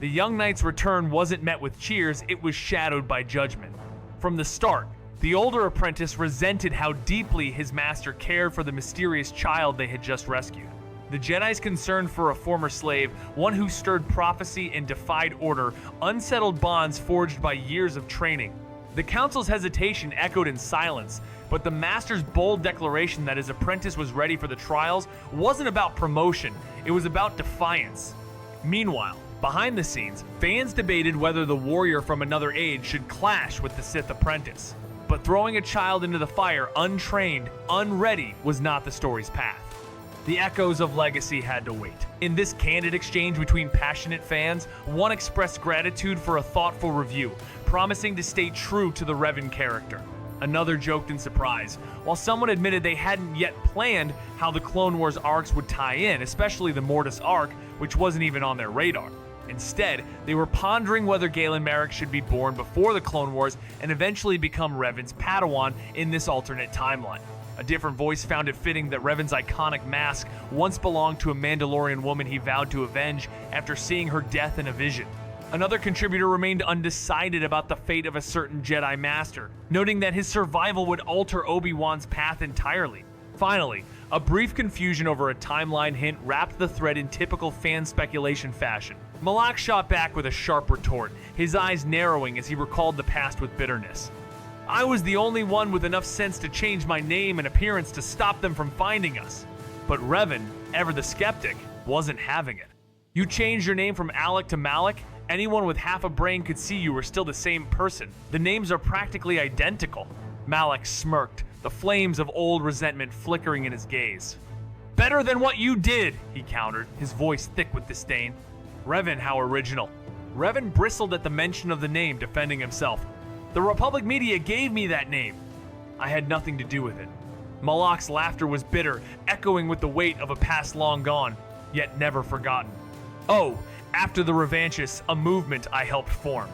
The young knight's return wasn't met with cheers, it was shadowed by judgment. From the start, the older apprentice resented how deeply his master cared for the mysterious child they had just rescued. The Jedi's concern for a former slave, one who stirred prophecy and defied order, unsettled bonds forged by years of training. The council's hesitation echoed in silence, but the master's bold declaration that his apprentice was ready for the trials wasn't about promotion, it was about defiance. Meanwhile, behind the scenes, fans debated whether the warrior from another age should clash with the Sith apprentice. But throwing a child into the fire untrained, unready, was not the story's path. The echoes of legacy had to wait. In this candid exchange between passionate fans, one expressed gratitude for a thoughtful review, promising to stay true to the Revan character. Another joked in surprise, while someone admitted they hadn't yet planned how the Clone Wars arcs would tie in, especially the Mortis arc, which wasn't even on their radar. Instead, they were pondering whether Galen Marek should be born before the Clone Wars and eventually become Revan's Padawan in this alternate timeline. A different voice found it fitting that Revan's iconic mask once belonged to a Mandalorian woman he vowed to avenge after seeing her death in a vision. Another contributor remained undecided about the fate of a certain Jedi Master, noting that his survival would alter Obi-Wan's path entirely. Finally, a brief confusion over a timeline hint wrapped the thread in typical fan speculation fashion. Malak shot back with a sharp retort, his eyes narrowing as he recalled the past with bitterness. I was the only one with enough sense to change my name and appearance to stop them from finding us. But Revan, ever the skeptic, wasn't having it. You changed your name from Alec to Malik? Anyone with half a brain could see you were still the same person. The names are practically identical. Malik smirked, the flames of old resentment flickering in his gaze. Better than what you did, he countered, his voice thick with disdain. Revan, how original. Revan bristled at the mention of the name, defending himself. The Republic media gave me that name. I had nothing to do with it. Malak's laughter was bitter, echoing with the weight of a past long gone, yet never forgotten. Oh, after the revanchists, a movement I helped form.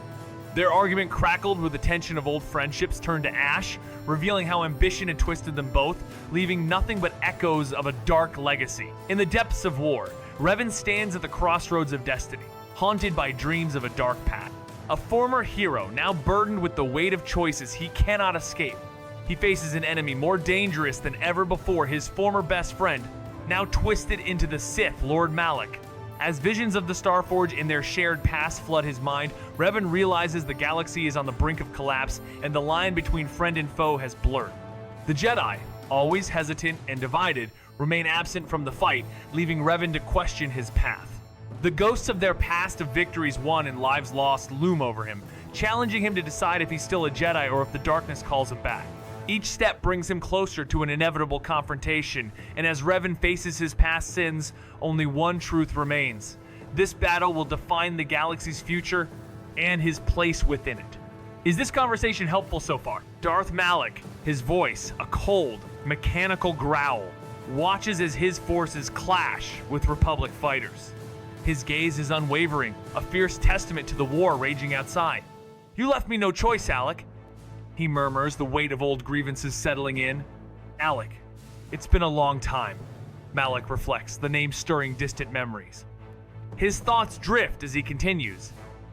Their argument crackled with the tension of old friendships turned to ash, revealing how ambition had twisted them both, leaving nothing but echoes of a dark legacy. In the depths of war, Revan stands at the crossroads of destiny, haunted by dreams of a dark path. A former hero, now burdened with the weight of choices he cannot escape. He faces an enemy more dangerous than ever before, his former best friend, now twisted into the Sith, Lord Malak. As visions of the Starforge in their shared past flood his mind, Revan realizes the galaxy is on the brink of collapse and the line between friend and foe has blurred. The Jedi, always hesitant and divided, remain absent from the fight, leaving Revan to question his path. The ghosts of their past of victories won and lives lost loom over him, challenging him to decide if he's still a Jedi or if the darkness calls him back. Each step brings him closer to an inevitable confrontation, and as Revan faces his past sins, only one truth remains. This battle will define the galaxy's future and his place within it. Is this conversation helpful so far? Darth Malak, his voice, a cold, mechanical growl, watches as his forces clash with Republic fighters. His gaze is unwavering, a fierce testament to the war raging outside. You left me no choice, Alec, he murmurs, the weight of old grievances settling in. Alec, it's been a long time, Malak reflects, the name stirring distant memories. His thoughts drift as he continues.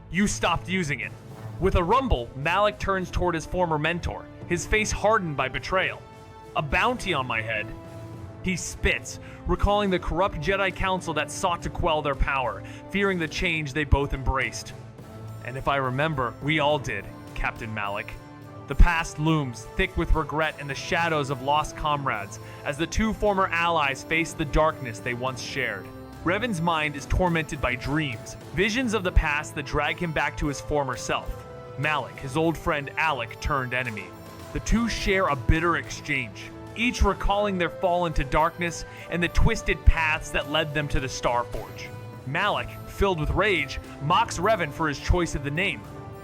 You stopped using it. With a rumble, Malak turns toward his former mentor, his face hardened by betrayal. A bounty on my head. He spits, recalling the corrupt Jedi Council that sought to quell their power, fearing the change they both embraced. And if I remember, we all did, Captain Malak. The past looms, thick with regret and the shadows of lost comrades, as the two former allies face the darkness they once shared. Revan's mind is tormented by dreams, visions of the past that drag him back to his former self. Malak, his old friend Alec, turned enemy. The two share a bitter exchange, each recalling their fall into darkness and the twisted paths that led them to the Starforge. Malak, filled with rage, mocks Revan for his choice of the name.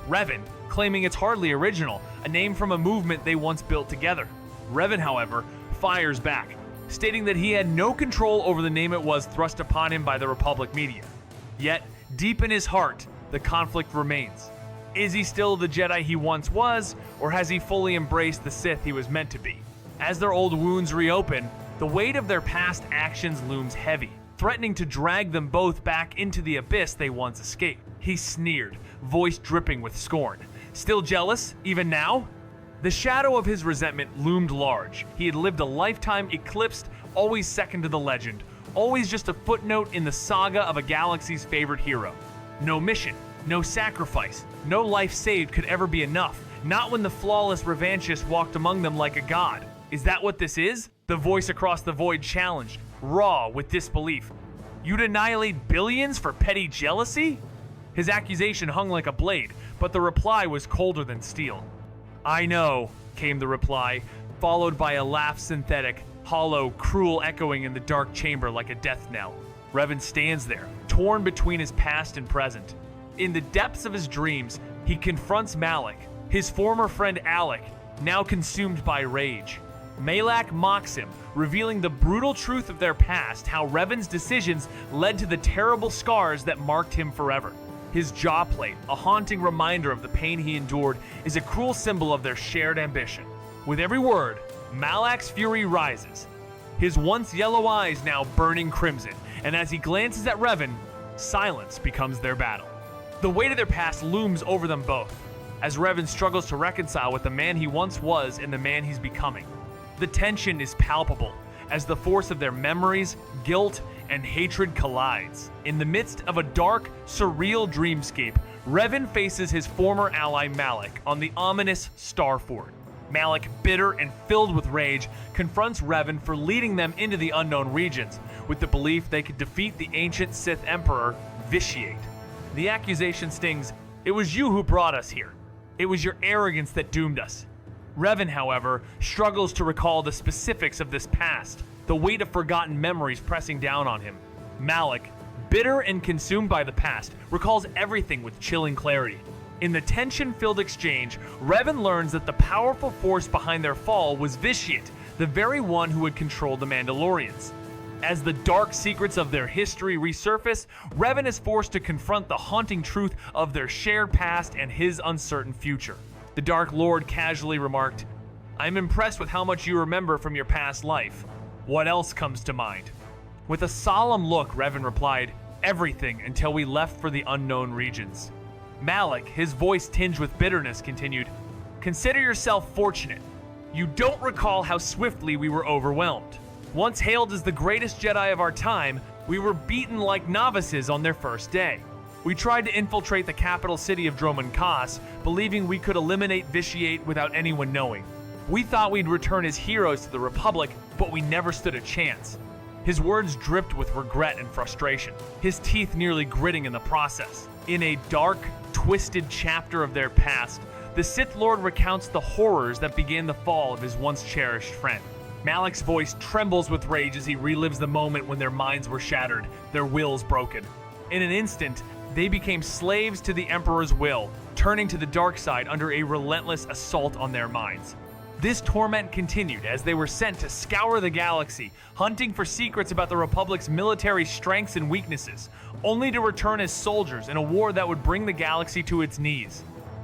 Revan, claiming it's hardly original, a name from a movement they once built together. Revan, however, fires back, stating that he had no control over the name it was thrust upon him by the Republic media. Yet, deep in his heart, the conflict remains. Is he still the Jedi he once was, or has he fully embraced the Sith he was meant to be? As their old wounds reopen, the weight of their past actions looms heavy, threatening to drag them both back into the abyss they once escaped. He sneered, voice dripping with scorn. Still jealous, even now? The shadow of his resentment loomed large. He had lived a lifetime eclipsed, always second to the legend, always just a footnote in the saga of a galaxy's favorite hero. No mission, no sacrifice, no life saved could ever be enough, not when the flawless revanchist walked among them like a god. Is that what this is? The voice across the void challenged, raw with disbelief. You'd annihilate billions for petty jealousy? His accusation hung like a blade, but the reply was colder than steel. I know, came the reply, followed by a laugh synthetic, hollow, cruel echoing in the dark chamber like a death knell. Revan stands there, torn between his past and present. In the depths of his dreams, he confronts Malak, his former friend Alec, now consumed by rage. Malak mocks him, revealing the brutal truth of their past, how Revan's decisions led to the terrible scars that marked him forever. His jawplate, a haunting reminder of the pain he endured, is a cruel symbol of their shared ambition. With every word, Malak's fury rises, his once yellow eyes now burning crimson, and as he glances at Revan, silence becomes their battle. The weight of their past looms over them both, as Revan struggles to reconcile with the man he once was and the man he's becoming. The tension is palpable, as the force of their memories, guilt, and hatred collides. In the midst of a dark, surreal dreamscape, Revan faces his former ally Malak on the ominous Starfort. Malak, bitter and filled with rage, confronts Revan for leading them into the unknown regions, with the belief they could defeat the ancient Sith Emperor, Vitiate. The accusation stings, "It was you who brought us here. It was your arrogance that doomed us." Revan, however, struggles to recall the specifics of this past, the weight of forgotten memories pressing down on him. Malak, bitter and consumed by the past, recalls everything with chilling clarity. In the tension-filled exchange, Revan learns that the powerful force behind their fall was Vitiate, the very one who had controlled the Mandalorians. As the dark secrets of their history resurface, Revan is forced to confront the haunting truth of their shared past and his uncertain future. The Dark Lord casually remarked, "I'm impressed with how much you remember from your past life. What else comes to mind?" With a solemn look, Revan replied, "Everything until we left for the unknown regions." Malak, his voice tinged with bitterness, continued, "Consider yourself fortunate. You don't recall how swiftly we were overwhelmed. Once hailed as the greatest Jedi of our time, we were beaten like novices on their first day. We tried to infiltrate the capital city of Dromund Kaas, believing we could eliminate Vitiate without anyone knowing. We thought we'd return as heroes to the Republic, but we never stood a chance." His words dripped with regret and frustration, his teeth nearly gritting in the process. In a dark, twisted chapter of their past, the Sith Lord recounts the horrors that began the fall of his once cherished friend. Malak's voice trembles with rage as he relives the moment when their minds were shattered, their wills broken. In an instant, they became slaves to the Emperor's will, turning to the dark side under a relentless assault on their minds. This torment continued as they were sent to scour the galaxy, hunting for secrets about the Republic's military strengths and weaknesses, only to return as soldiers in a war that would bring the galaxy to its knees.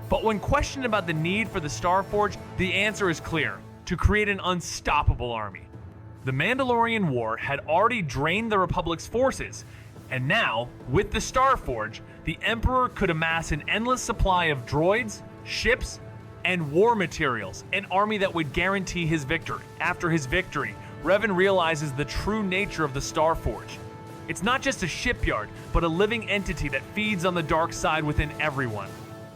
But when questioned about the need for the Starforge, the answer is clear: to create an unstoppable army. The Mandalorian War had already drained the Republic's forces, and now, with the Starforge, the Emperor could amass an endless supply of droids, ships, and war materials, an army that would guarantee his victory. After his victory, Revan realizes the true nature of the Starforge. It's not just a shipyard, but a living entity that feeds on the dark side within everyone.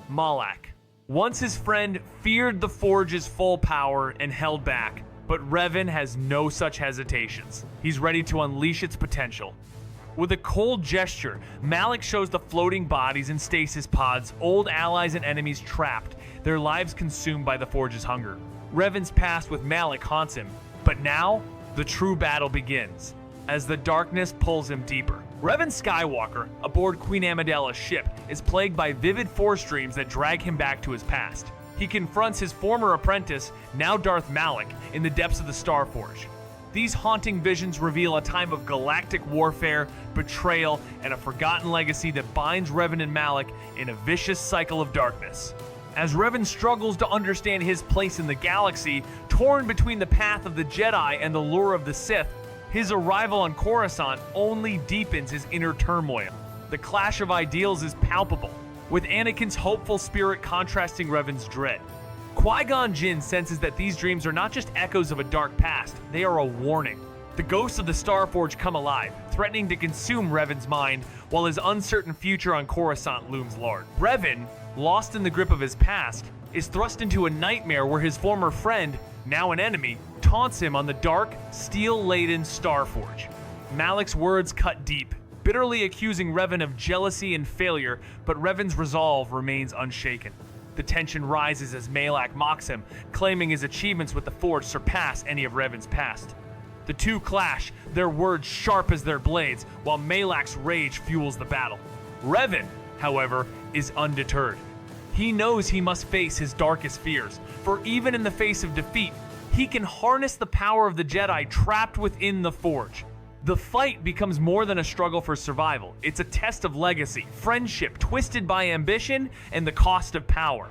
Malak. Once his friend feared the Forge's full power and held back, but Revan has no such hesitations. He's ready to unleash its potential. With a cold gesture, Malak shows the floating bodies in stasis pods, old allies and enemies trapped, their lives consumed by the Forge's hunger. Revan's past with Malak haunts him, but now, the true battle begins, as the darkness pulls him deeper. Revan Skywalker, aboard Queen Amidala's ship, is plagued by vivid Force dreams that drag him back to his past. He confronts his former apprentice, now Darth Malak, in the depths of the Starforge. These haunting visions reveal a time of galactic warfare, betrayal, and a forgotten legacy that binds Revan and Malak in a vicious cycle of darkness. As Revan struggles to understand his place in the galaxy, torn between the path of the Jedi and the lure of the Sith, his arrival on Coruscant only deepens his inner turmoil. The clash of ideals is palpable, with Anakin's hopeful spirit contrasting Revan's dread. Qui-Gon Jinn senses that these dreams are not just echoes of a dark past, they are a warning. The ghosts of the Starforge come alive, threatening to consume Revan's mind, while his uncertain future on Coruscant looms large. Revan, lost in the grip of his past, is thrust into a nightmare where his former friend, now an enemy, taunts him on the dark, steel-laden Starforge. Malik's words cut deep, bitterly accusing Revan of jealousy and failure, but Revan's resolve remains unshaken. The tension rises as Malak mocks him, claiming his achievements with the Forge surpass any of Revan's past. The two clash, their words sharp as their blades, while Malak's rage fuels the battle. Revan, however, is undeterred. He knows he must face his darkest fears, for even in the face of defeat, he can harness the power of the Jedi trapped within the Forge. The fight becomes more than a struggle for survival. It's a test of legacy, friendship twisted by ambition, and the cost of power.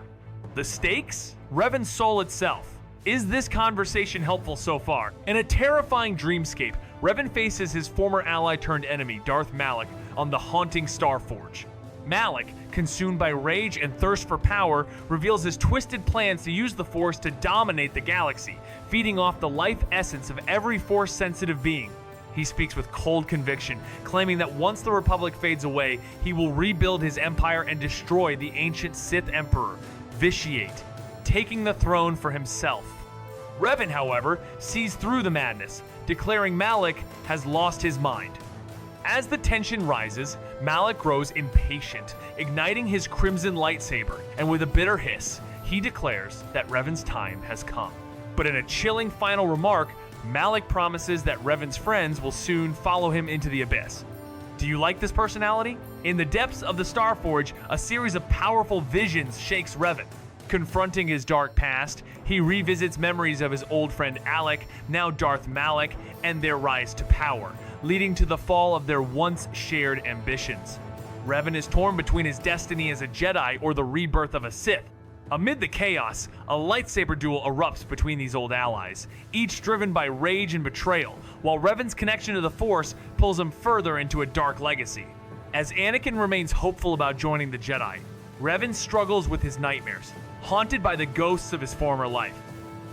The stakes? Revan's soul itself. Is this conversation helpful so far? In a terrifying dreamscape, Revan faces his former ally turned enemy, Darth Malak, on the haunting Starforge. Malak, consumed by rage and thirst for power, reveals his twisted plans to use the Force to dominate the galaxy, feeding off the life essence of every Force-sensitive being. He speaks with cold conviction, claiming that once the Republic fades away, he will rebuild his empire and destroy the ancient Sith Emperor, Vitiate, taking the throne for himself. Revan, however, sees through the madness, declaring Malak has lost his mind. As the tension rises, Malak grows impatient, igniting his crimson lightsaber, and with a bitter hiss, he declares that Revan's time has come. But in a chilling final remark, Malak promises that Revan's friends will soon follow him into the abyss. Do you like this personality? In the depths of the Starforge, a series of powerful visions shakes Revan. Confronting his dark past, he revisits memories of his old friend Alec, now Darth Malak, and their rise to power, leading to the fall of their once shared ambitions. Revan is torn between his destiny as a Jedi or the rebirth of a Sith. Amid the chaos, a lightsaber duel erupts between these old allies, each driven by rage and betrayal, while Revan's connection to the Force pulls him further into a dark legacy. As Anakin remains hopeful about joining the Jedi, Revan struggles with his nightmares, haunted by the ghosts of his former life.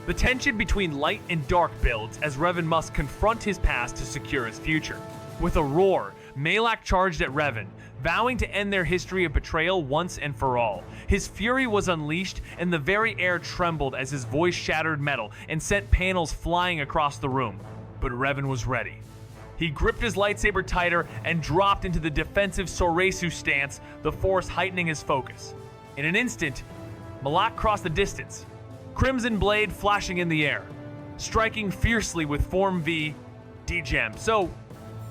The tension between light and dark builds as Revan must confront his past to secure his future. With a roar, Malak charged at Revan, vowing to end their history of betrayal once and for all. His fury was unleashed, and the very air trembled as his voice shattered metal and sent panels flying across the room. But Revan was ready. He gripped his lightsaber tighter and dropped into the defensive Soresu stance, the Force heightening his focus. In an instant, Malak crossed the distance, crimson blade flashing in the air, striking fiercely with Form V, Degem. So,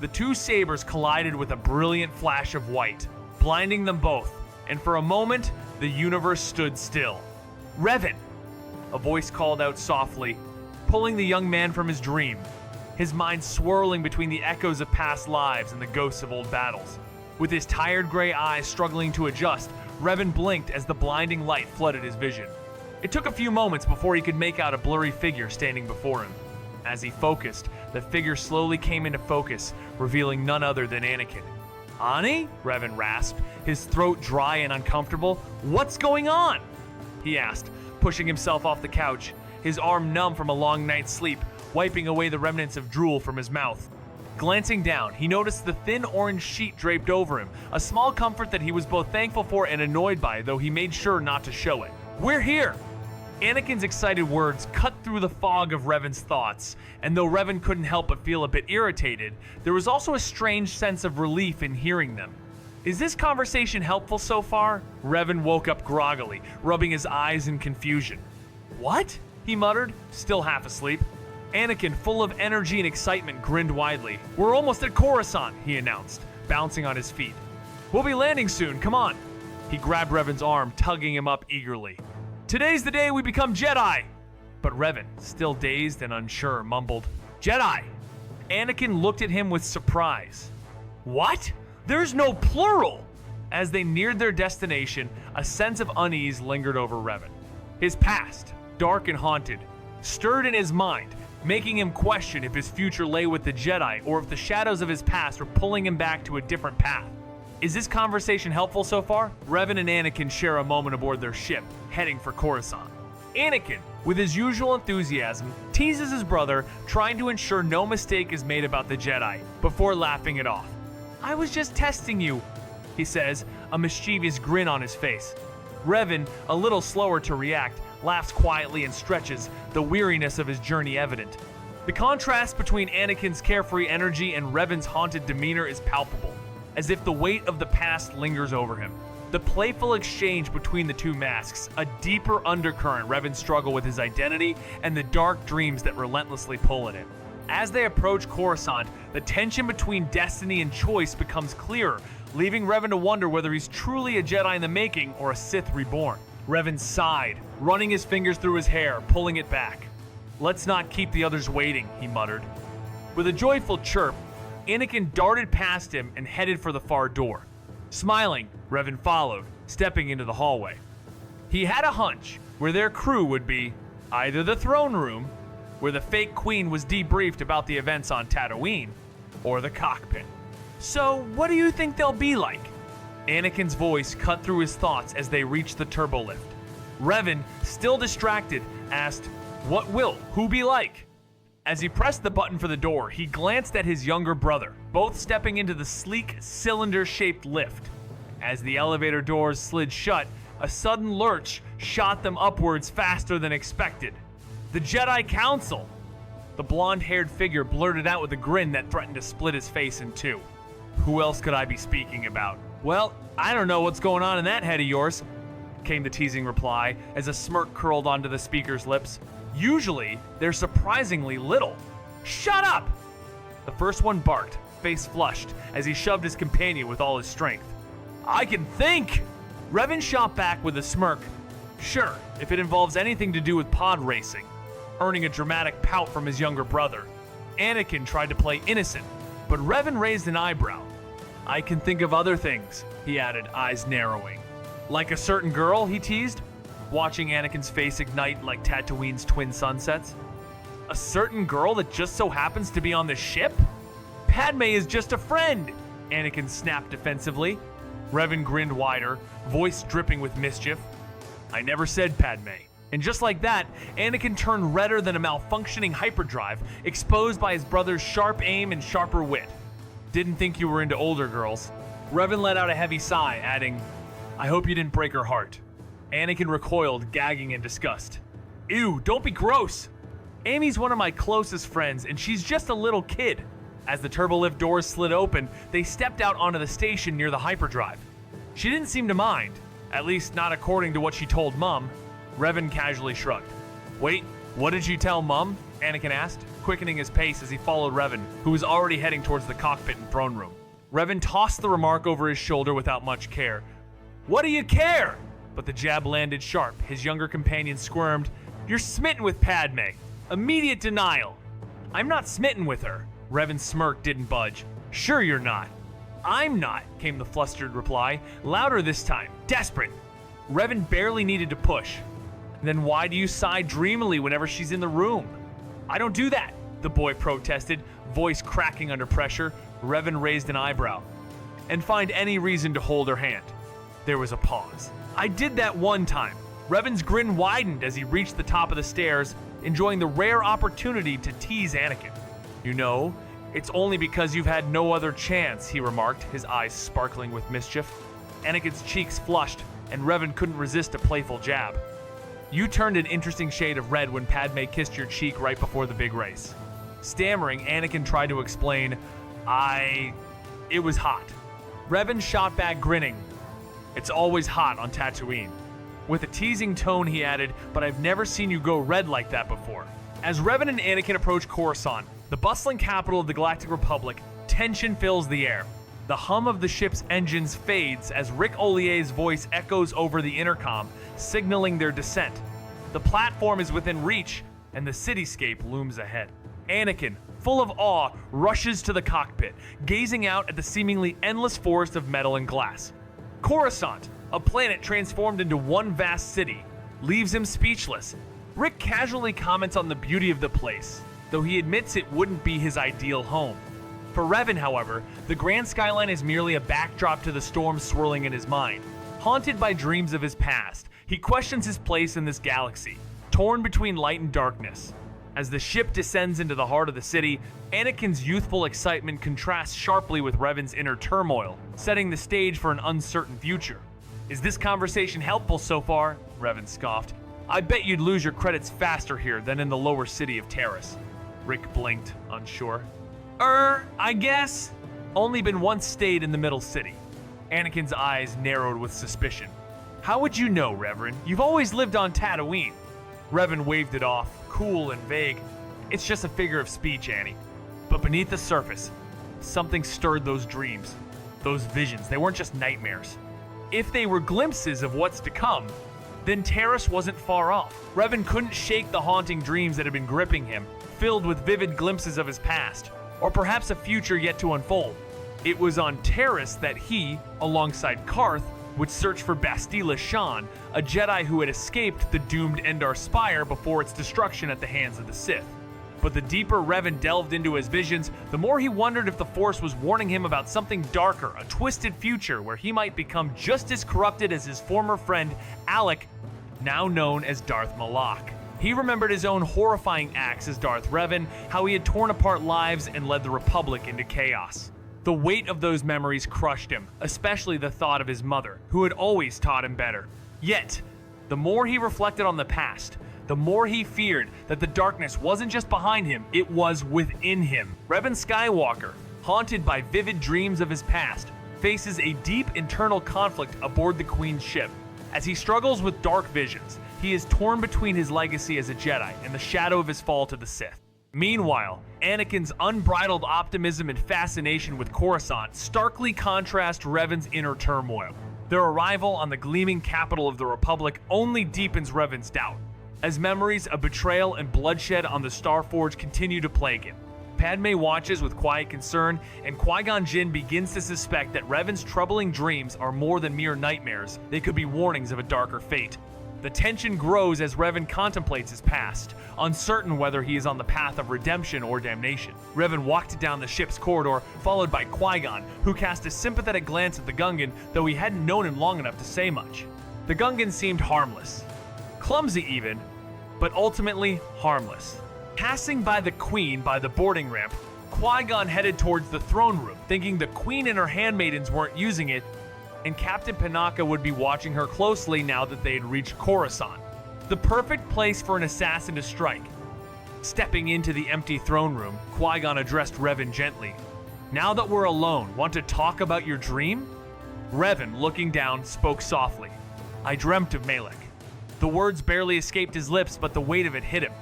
the two sabers collided with a brilliant flash of white, blinding them both, and for a moment, the universe stood still. Revan! A voice called out softly, pulling the young man from his dream, his mind swirling between the echoes of past lives and the ghosts of old battles. With his tired gray eyes struggling to adjust, Revan blinked as the blinding light flooded his vision. It took a few moments before he could make out a blurry figure standing before him. As he focused, the figure slowly came into focus, revealing none other than Anakin. "Ani?" Revan rasped, his throat dry and uncomfortable. "What's going on?" he asked, pushing himself off the couch, his arm numb from a long night's sleep, wiping away the remnants of drool from his mouth. Glancing down, he noticed the thin orange sheet draped over him, a small comfort that he was both thankful for and annoyed by, though he made sure not to show it. "We're here!" Anakin's excited words cut through the fog of Revan's thoughts, and though Revan couldn't help but feel a bit irritated, there was also a strange sense of relief in hearing them. Is this conversation helpful so far? Revan woke up groggily, rubbing his eyes in confusion. "What?" he muttered, still half asleep. Anakin, full of energy and excitement, grinned widely. "We're almost at Coruscant," he announced, bouncing on his feet. "We'll be landing soon, come on." He grabbed Revan's arm, tugging him up eagerly. "Today's the day we become Jedi!" But Revan, still dazed and unsure, mumbled, "Jedi!" Anakin looked at him with surprise. "What? There's no plural!" As they neared their destination, a sense of unease lingered over Revan. His past, dark and haunted, stirred in his mind, making him question if his future lay with the Jedi or if the shadows of his past were pulling him back to a different path. Is this conversation helpful so far? Revan and Anakin share a moment aboard their ship, heading for Coruscant. Anakin, with his usual enthusiasm, teases his brother, trying to ensure no mistake is made about the Jedi, before laughing it off. "I was just testing you," he says, a mischievous grin on his face. Revan, a little slower to react, laughs quietly and stretches, the weariness of his journey evident. The contrast between Anakin's carefree energy and Revan's haunted demeanor is palpable, as if the weight of the past lingers over him. The playful exchange between the two masks, a deeper undercurrent Revan's struggle with his identity and the dark dreams that relentlessly pull at him. As they approach Coruscant, the tension between destiny and choice becomes clearer, leaving Revan to wonder whether he's truly a Jedi in the making or a Sith reborn. Revan sighed, running his fingers through his hair, pulling it back. "Let's not keep the others waiting," he muttered. With a joyful chirp, Anakin darted past him and headed for the far door. Smiling, Revan followed, stepping into the hallway. He had a hunch where their crew would be either the throne room, where the fake queen was debriefed about the events on Tatooine, or the cockpit. "So, what do you think they'll be like?" Anakin's voice cut through his thoughts as they reached the turbolift. Revan, still distracted, asked, "What will who be like?" As he pressed the button for the door, he glanced at his younger brother, both stepping into the sleek, cylinder-shaped lift. As the elevator doors slid shut, a sudden lurch shot them upwards faster than expected. "The Jedi Council!" The blonde-haired figure blurted out with a grin that threatened to split his face in two. "Who else could I be speaking about?" "Well, I don't know what's going on in that head of yours," came the teasing reply as a smirk curled onto the speaker's lips. "Usually, they're surprisingly little." "Shut up!" The first one barked, face flushed, as he shoved his companion with all his strength. "I can think!" Revan shot back with a smirk. "Sure, if it involves anything to do with pod racing," earning a dramatic pout from his younger brother. Anakin tried to play innocent, but Revan raised an eyebrow. "I can think of other things," he added, eyes narrowing. "Like a certain girl," he teased, watching Anakin's face ignite like Tatooine's twin sunsets. "A certain girl that just so happens to be on the ship? Padme is just a friend," Anakin snapped defensively. Revan grinned wider, voice dripping with mischief. "I never said Padme." And just like that, Anakin turned redder than a malfunctioning hyperdrive, exposed by his brother's sharp aim and sharper wit. "Didn't think you were into older girls." Revan let out a heavy sigh, adding, "I hope you didn't break her heart." Anakin recoiled, gagging in disgust. "Ew, don't be gross! Amy's one of my closest friends, and she's just a little kid." As the turbolift doors slid open, they stepped out onto the station near the hyperdrive. She didn't seem to mind, at least not according to what she told Mum. Revan casually shrugged. "Wait, what did you tell Mum?" Anakin asked, quickening his pace as he followed Revan, who was already heading towards the cockpit and throne room. Revan tossed the remark over his shoulder without much care. "What do you care?" But the jab landed sharp. His younger companion squirmed. "You're smitten with Padme." Immediate denial. "I'm not smitten with her." Revan's smirk didn't budge. "Sure you're not." "I'm not," came the flustered reply, louder this time, desperate. Revan barely needed to push. "Then why do you sigh dreamily whenever she's in the room?" "I don't do that," the boy protested, voice cracking under pressure. Revan raised an eyebrow. "And find any reason to hold her hand." There was a pause. "I did that one time." Revan's grin widened as he reached the top of the stairs, enjoying the rare opportunity to tease Anakin. "You know, it's only because you've had no other chance," he remarked, his eyes sparkling with mischief. Anakin's cheeks flushed, and Revan couldn't resist a playful jab. "You turned an interesting shade of red when Padme kissed your cheek right before the big race." Stammering, Anakin tried to explain, It was hot." Revan shot back grinning. "It's always hot on Tatooine." With a teasing tone, he added, "But I've never seen you go red like that before." As Revan and Anakin approach Coruscant, the bustling capital of the Galactic Republic, tension fills the air. The hum of the ship's engines fades as Rick Olier's voice echoes over the intercom, signaling their descent. The platform is within reach, and the cityscape looms ahead. Anakin, full of awe, rushes to the cockpit, gazing out at the seemingly endless forest of metal and glass. Coruscant, a planet transformed into one vast city, leaves him speechless. Rick casually comments on the beauty of the place, though he admits it wouldn't be his ideal home. For Revan, however, the grand skyline is merely a backdrop to the storm swirling in his mind. Haunted by dreams of his past, he questions his place in this galaxy, torn between light and darkness. As the ship descends into the heart of the city, Anakin's youthful excitement contrasts sharply with Revan's inner turmoil, setting the stage for an uncertain future. "Is this conversation helpful so far?" Revan scoffed. "I bet you'd lose your credits faster here than in the lower city of Terrace." Rick blinked, unsure. I guess. Only been once stayed in the middle city." Anakin's eyes narrowed with suspicion. "How would you know, Reverend? You've always lived on Tatooine." Revan waved it off, cool and vague. "It's just a figure of speech, Annie." But beneath the surface, something stirred those dreams, those visions. They weren't just nightmares. If they were glimpses of what's to come, then Terrace wasn't far off. Revan couldn't shake the haunting dreams that had been gripping him, filled with vivid glimpses of his past, or perhaps a future yet to unfold. It was on Terrace that he, alongside Karth, would search for Bastila Shan, a Jedi who had escaped the doomed Endar Spire before its destruction at the hands of the Sith. But the deeper Revan delved into his visions, the more he wondered if the Force was warning him about something darker, a twisted future where he might become just as corrupted as his former friend, Alec, now known as Darth Malak. He remembered his own horrifying acts as Darth Revan, how he had torn apart lives and led the Republic into chaos. The weight of those memories crushed him, especially the thought of his mother, who had always taught him better. Yet, the more he reflected on the past, the more he feared that the darkness wasn't just behind him, it was within him. Revan Skywalker, haunted by vivid dreams of his past, faces a deep internal conflict aboard the Queen's ship. As he struggles with dark visions, he is torn between his legacy as a Jedi and the shadow of his fall to the Sith. Meanwhile, Anakin's unbridled optimism and fascination with Coruscant starkly contrast Revan's inner turmoil. Their arrival on the gleaming capital of the Republic only deepens Revan's doubt, as memories of betrayal and bloodshed on the Starforge continue to plague him. Padme watches with quiet concern, and Qui-Gon Jinn begins to suspect that Revan's troubling dreams are more than mere nightmares. They could be warnings of a darker fate. The tension grows as Revan contemplates his past, uncertain whether he is on the path of redemption or damnation. Revan walked down the ship's corridor, followed by Qui-Gon, who cast a sympathetic glance at the Gungan, though he hadn't known him long enough to say much. The Gungan seemed harmless. Clumsy even, but ultimately harmless. Passing by the Queen by the boarding ramp, Qui-Gon headed towards the throne room, thinking the Queen and her handmaidens weren't using it, and Captain Panaka would be watching her closely now that they had reached Coruscant. The perfect place for an assassin to strike. Stepping into the empty throne room, Qui-Gon addressed Revan gently. "Now that we're alone, want to talk about your dream?" Revan, looking down, spoke softly. "I dreamt of Malek." The words barely escaped his lips, but the weight of it hit him.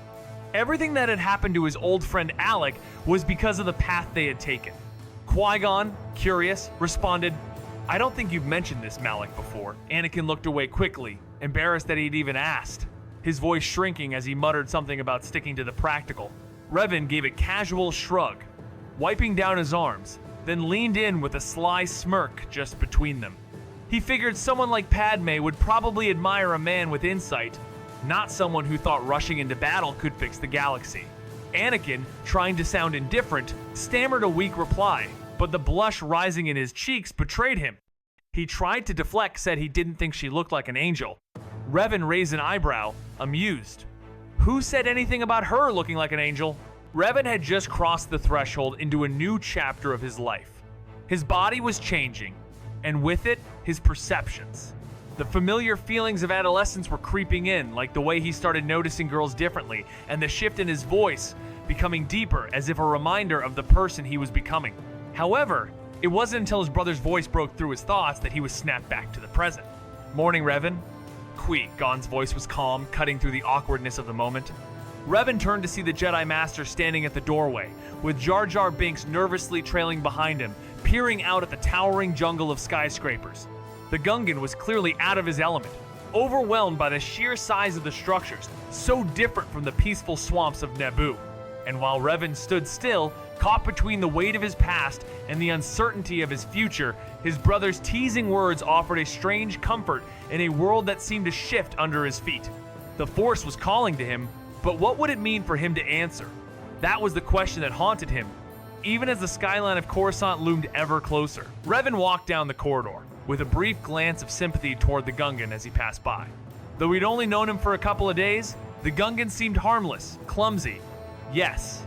Everything that had happened to his old friend Alec was because of the path they had taken. Qui-Gon, curious, responded, "I don't think you've mentioned this, Malek, before." Anakin looked away quickly, embarrassed that he'd even asked, his voice shrinking as he muttered something about sticking to the practical. Revan gave a casual shrug, wiping down his arms, then leaned in with a sly smirk just between them. He figured someone like Padme would probably admire a man with insight, not someone who thought rushing into battle could fix the galaxy. Anakin, trying to sound indifferent, stammered a weak reply, but the blush rising in his cheeks betrayed him. He tried to deflect, said he didn't think she looked like an angel. Revan raised an eyebrow, amused. Who said anything about her looking like an angel? Revan had just crossed the threshold into a new chapter of his life. His body was changing, and with it, his perceptions. The familiar feelings of adolescence were creeping in, like the way he started noticing girls differently, and the shift in his voice becoming deeper, as if a reminder of the person he was becoming. However, it wasn't until his brother's voice broke through his thoughts that he was snapped back to the present. "Morning, Revan." Qui-Gon's voice was calm, cutting through the awkwardness of the moment. Revan turned to see the Jedi Master standing at the doorway, with Jar Jar Binks nervously trailing behind him, peering out at the towering jungle of skyscrapers. The Gungan was clearly out of his element, overwhelmed by the sheer size of the structures, so different from the peaceful swamps of Naboo. And while Revan stood still, caught between the weight of his past and the uncertainty of his future, his brother's teasing words offered a strange comfort in a world that seemed to shift under his feet. The Force was calling to him, but what would it mean for him to answer? That was the question that haunted him. even as the skyline of Coruscant loomed ever closer. Revan walked down the corridor, with a brief glance of sympathy toward the Gungan as he passed by. Though he'd only known him for a couple of days, the Gungan seemed harmless, clumsy. Yes,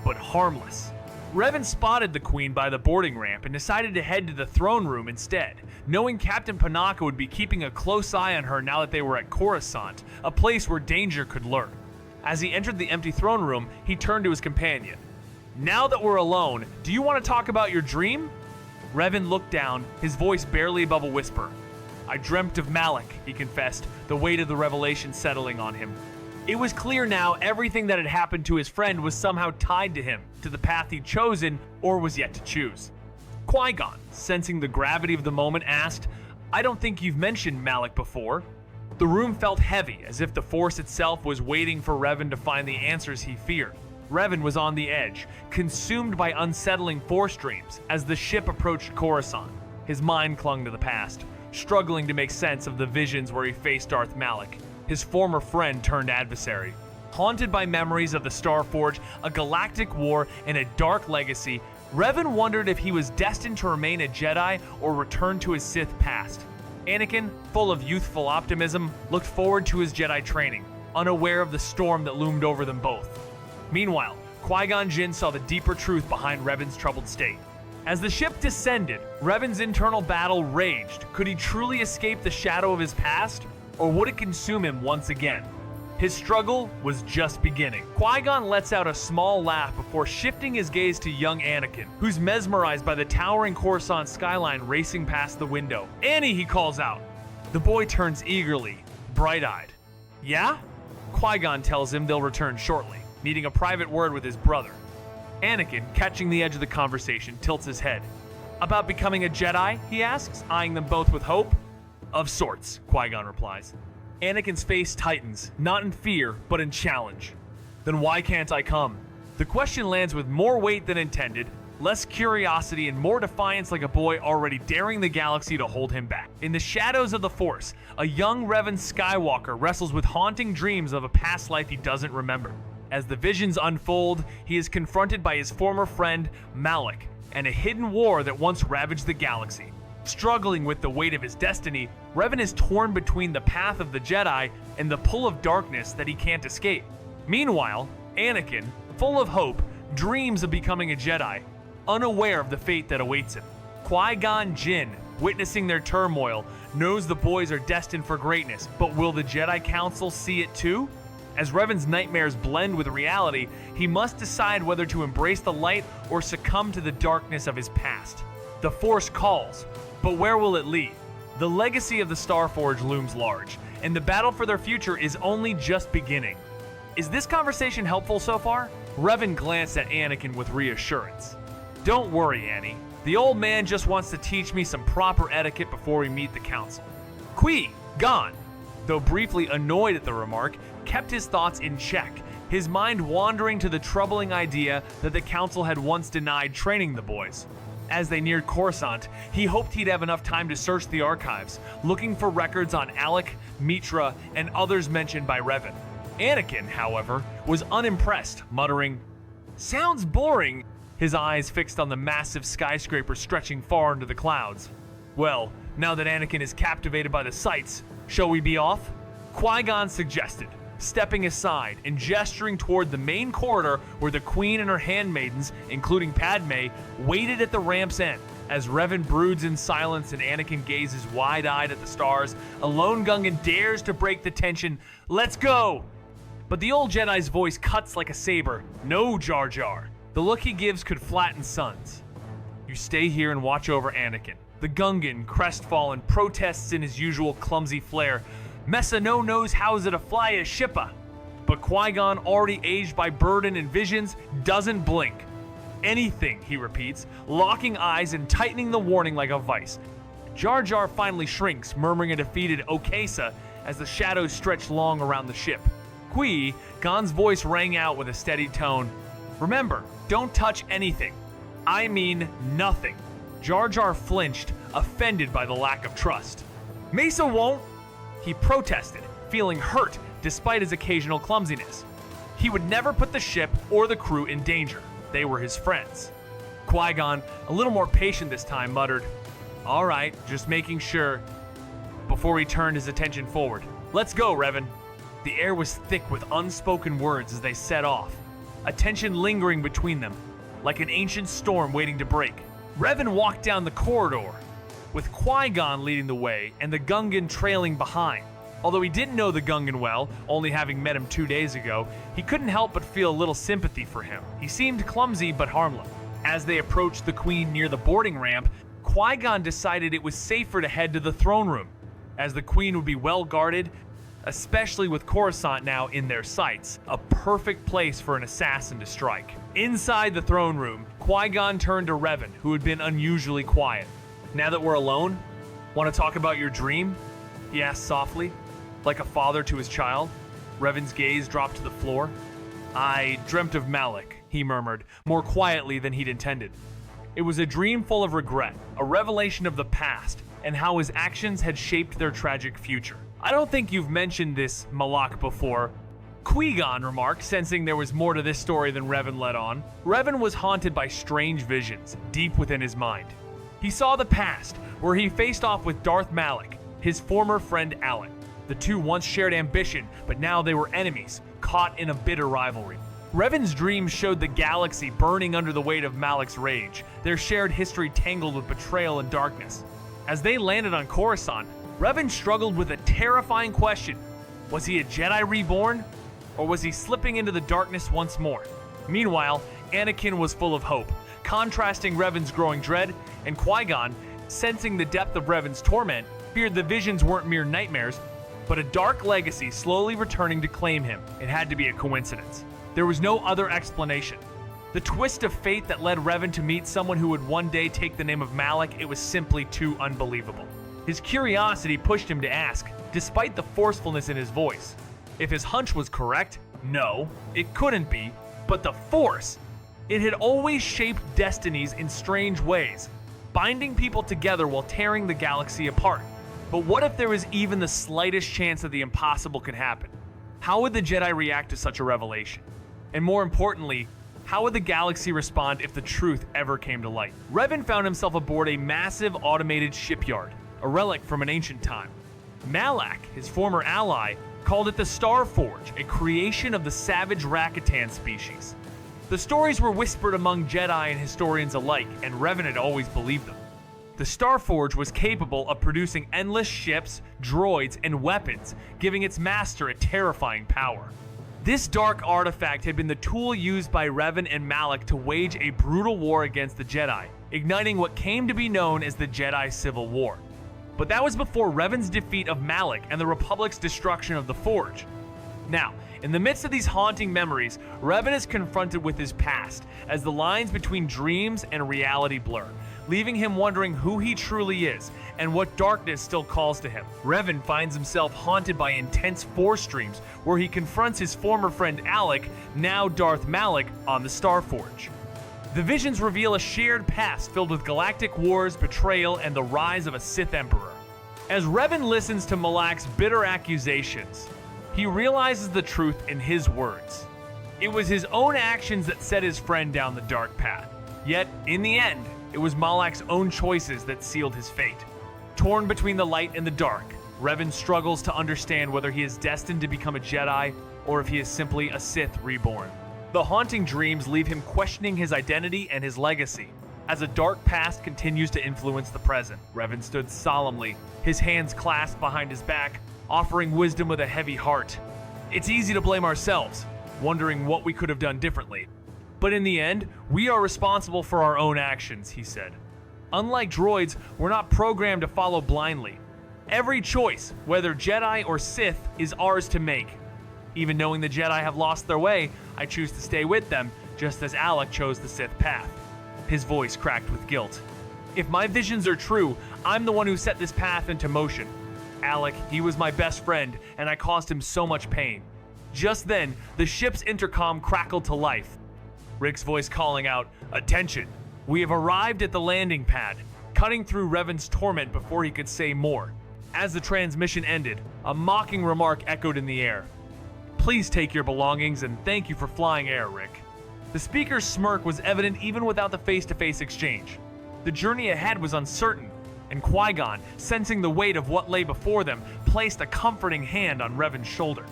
but harmless. Revan spotted the Queen by the boarding ramp and decided to head to the throne room instead, knowing Captain Panaka would be keeping a close eye on her now that they were at Coruscant, a place where danger could lurk. As he entered the empty throne room, he turned to his companion. "Now that we're alone, do you want to talk about your dream?" Revan looked down, his voice barely above a whisper. "I dreamt of Malak," he confessed, the weight of the revelation settling on him. It was clear now everything that had happened to his friend was somehow tied to him, to the path he'd chosen or was yet to choose. Qui-Gon, sensing the gravity of the moment, asked, "I don't think you've mentioned Malak before." The room felt heavy, as if the Force itself was waiting for Revan to find the answers he feared. Revan was on the edge, consumed by unsettling Force dreams as the ship approached Coruscant. His mind clung to the past, struggling to make sense of the visions where he faced Darth Malak, his former friend turned adversary. Haunted by memories of the Starforge, a galactic war, and a dark legacy, Revan wondered if he was destined to remain a Jedi or return to his Sith past. Anakin, full of youthful optimism, looked forward to his Jedi training, unaware of the storm that loomed over them both. Meanwhile, Qui-Gon Jinn saw the deeper truth behind Revan's troubled state. As the ship descended, Revan's internal battle raged. Could he truly escape the shadow of his past, or would it consume him once again? His struggle was just beginning. Qui-Gon lets out a small laugh before shifting his gaze to young Anakin, who's mesmerized by the towering Coruscant skyline racing past the window. "Annie," he calls out. The boy turns eagerly, bright-eyed. "Yeah?" Qui-Gon tells him they'll return shortly, needing a private word with his brother. Anakin, catching the edge of the conversation, tilts his head. "About becoming a Jedi?" he asks, eyeing them both with hope. "Of sorts," Qui-Gon replies. Anakin's face tightens, not in fear, but in challenge. "Then why can't I come?" The question lands with more weight than intended, less curiosity and more defiance, like a boy already daring the galaxy to hold him back. In the shadows of the Force, a young Revan Skywalker wrestles with haunting dreams of a past life he doesn't remember. As the visions unfold, he is confronted by his former friend, Malak, and a hidden war that once ravaged the galaxy. Struggling with the weight of his destiny, Revan is torn between the path of the Jedi and the pull of darkness that he can't escape. Meanwhile, Anakin, full of hope, dreams of becoming a Jedi, unaware of the fate that awaits him. Qui-Gon Jinn, witnessing their turmoil, knows the boys are destined for greatness, but will the Jedi Council see it too? As Revan's nightmares blend with reality, he must decide whether to embrace the light or succumb to the darkness of his past. The Force calls, but where will it lead? The legacy of the Starforge looms large, and the battle for their future is only just beginning. Is this conversation helpful so far? Revan glanced at Anakin with reassurance. "Don't worry, Annie. The old man just wants to teach me some proper etiquette before we meet the council." Qui-Gon, though briefly annoyed at the remark, kept his thoughts in check, his mind wandering to the troubling idea that the council had once denied training the boys. As they neared Coruscant, he hoped he'd have enough time to search the archives, looking for records on Alec, Mitra, and others mentioned by Revan. Anakin, however, was unimpressed, muttering, "Sounds boring," his eyes fixed on the massive skyscraper stretching far into the clouds. "Well, now that Anakin is captivated by the sights, shall we be off?" Qui-Gon suggested, stepping aside and gesturing toward the main corridor where the Queen and her handmaidens, including Padme, waited at the ramp's end. As Revan broods in silence and Anakin gazes wide-eyed at the stars, a lone Gungan dares to break the tension. "Let's go!" But the old Jedi's voice cuts like a saber. "No, Jar Jar." The look he gives could flatten suns. "You stay here and watch over Anakin." The Gungan, crestfallen, protests in his usual clumsy flair. "Messa no knows how's to fly a shippa." But Qui-Gon, already aged by burden and visions, doesn't blink. "Anything," he repeats, locking eyes and tightening the warning like a vice. Jar Jar finally shrinks, murmuring a defeated "Okesa" as the shadows stretch long around the ship. Qui-Gon's voice rang out with a steady tone. "Remember, don't touch anything. I mean nothing." Jar Jar flinched, offended by the lack of trust. "Mesa won't," he protested, feeling hurt despite his occasional clumsiness. He would never put the ship or the crew in danger. They were his friends. Qui-Gon, a little more patient this time, muttered, "All right, just making sure," before he turned his attention forward. "Let's go, Revan." The air was thick with unspoken words as they set off, a tension lingering between them, like an ancient storm waiting to break. Revan walked down the corridor, with Qui-Gon leading the way and the Gungan trailing behind. Although he didn't know the Gungan well, only having met him 2 days ago, he couldn't help but feel a little sympathy for him. He seemed clumsy but harmless. As they approached the Queen near the boarding ramp, Qui-Gon decided it was safer to head to the throne room, as the Queen would be well guarded, especially with Coruscant now in their sights, a perfect place for an assassin to strike. Inside the throne room, Qui-Gon turned to Revan, who had been unusually quiet. "Now that we're alone, want to talk about your dream?" he asked softly, like a father to his child. Revan's gaze dropped to the floor. "I dreamt of Malak," he murmured, more quietly than he'd intended. It was a dream full of regret, a revelation of the past, and how his actions had shaped their tragic future. "I don't think you've mentioned this, Malak, before," Qui-Gon remarked, sensing there was more to this story than Revan let on. Revan was haunted by strange visions, deep within his mind. He saw the past, where he faced off with Darth Malak, his former friend Alec. The two once shared ambition, but now they were enemies, caught in a bitter rivalry. Revan's dreams showed the galaxy burning under the weight of Malak's rage, their shared history tangled with betrayal and darkness. As they landed on Coruscant, Revan struggled with a terrifying question. Was he a Jedi reborn? Or was he slipping into the darkness once more? Meanwhile, Anakin was full of hope, contrasting Revan's growing dread, and Qui-Gon, sensing the depth of Revan's torment, feared the visions weren't mere nightmares, but a dark legacy slowly returning to claim him. It had to be a coincidence. There was no other explanation. The twist of fate that led Revan to meet someone who would one day take the name of Malak, it was simply too unbelievable. His curiosity pushed him to ask, despite the forcefulness in his voice. If his hunch was correct, no, it couldn't be, but the Force, it had always shaped destinies in strange ways, binding people together while tearing the galaxy apart. But what if there was even the slightest chance that the impossible could happen? How would the Jedi react to such a revelation? And more importantly, how would the galaxy respond if the truth ever came to light? Revan found himself aboard a massive automated shipyard, a relic from an ancient time. Malak, his former ally, called it the Star Forge, a creation of the savage Rakatan species. The stories were whispered among Jedi and historians alike, and Revan had always believed them. The Star Forge was capable of producing endless ships, droids, and weapons, giving its master a terrifying power. This dark artifact had been the tool used by Revan and Malak to wage a brutal war against the Jedi, igniting what came to be known as the Jedi Civil War. But that was before Revan's defeat of Malak and the Republic's destruction of the Forge. Now, in the midst of these haunting memories, Revan is confronted with his past, as the lines between dreams and reality blur, leaving him wondering who he truly is and what darkness still calls to him. Revan finds himself haunted by intense Force dreams where he confronts his former friend Alec, now Darth Malak, on the Star Forge. The visions reveal a shared past filled with galactic wars, betrayal, and the rise of a Sith Emperor. As Revan listens to Malak's bitter accusations, he realizes the truth in his words. It was his own actions that set his friend down the dark path. Yet, in the end, it was Malak's own choices that sealed his fate. Torn between the light and the dark, Revan struggles to understand whether he is destined to become a Jedi or if he is simply a Sith reborn. The haunting dreams leave him questioning his identity and his legacy. As a dark past continues to influence the present, Revan stood solemnly, his hands clasped behind his back, offering wisdom with a heavy heart. It's easy to blame ourselves, wondering what we could have done differently. But in the end, we are responsible for our own actions, he said. Unlike droids, we're not programmed to follow blindly. Every choice, whether Jedi or Sith, is ours to make. Even knowing the Jedi have lost their way, I choose to stay with them, just as Alec chose the Sith path. His voice cracked with guilt. If my visions are true, I'm the one who set this path into motion. Alec, he was my best friend, and I caused him so much pain. Just then, the ship's intercom crackled to life. Rick's voice calling out, "Attention! We have arrived at the landing pad," cutting through Revan's torment before he could say more. As the transmission ended, a mocking remark echoed in the air. "Please take your belongings and thank you for flying air, Rick." The speaker's smirk was evident even without the face-to-face exchange. The journey ahead was uncertain, and Qui-Gon, sensing the weight of what lay before them, placed a comforting hand on Revan's shoulder.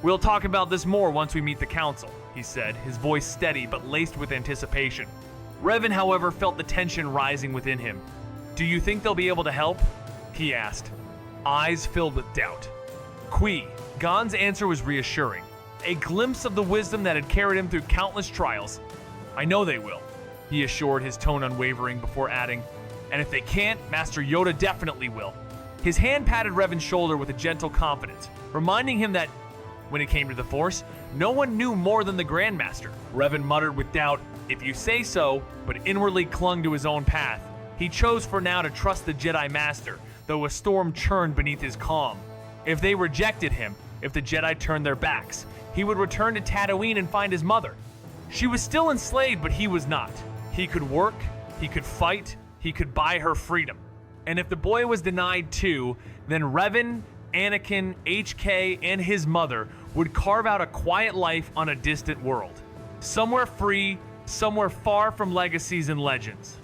"We'll talk about this more once we meet the council," he said, his voice steady but laced with anticipation. Revan, however, felt the tension rising within him. "Do you think they'll be able to help?" he asked, eyes filled with doubt. Qui-Gon's answer was reassuring, a glimpse of the wisdom that had carried him through countless trials. "I know they will," he assured, his tone unwavering, before adding, "and if they can't, Master Yoda definitely will." His hand patted Revan's shoulder with a gentle confidence, reminding him that, when it came to the Force, no one knew more than the Grandmaster. Revan muttered with doubt, "If you say so," but inwardly clung to his own path. He chose for now to trust the Jedi Master, though a storm churned beneath his calm. If they rejected him, if the Jedi turned their backs, he would return to Tatooine and find his mother. She was still enslaved, but he was not. He could work, he could fight, he could buy her freedom. And if the boy was denied too, then Revan, Anakin, HK, and his mother would carve out a quiet life on a distant world. Somewhere free, somewhere far from legacies and legends.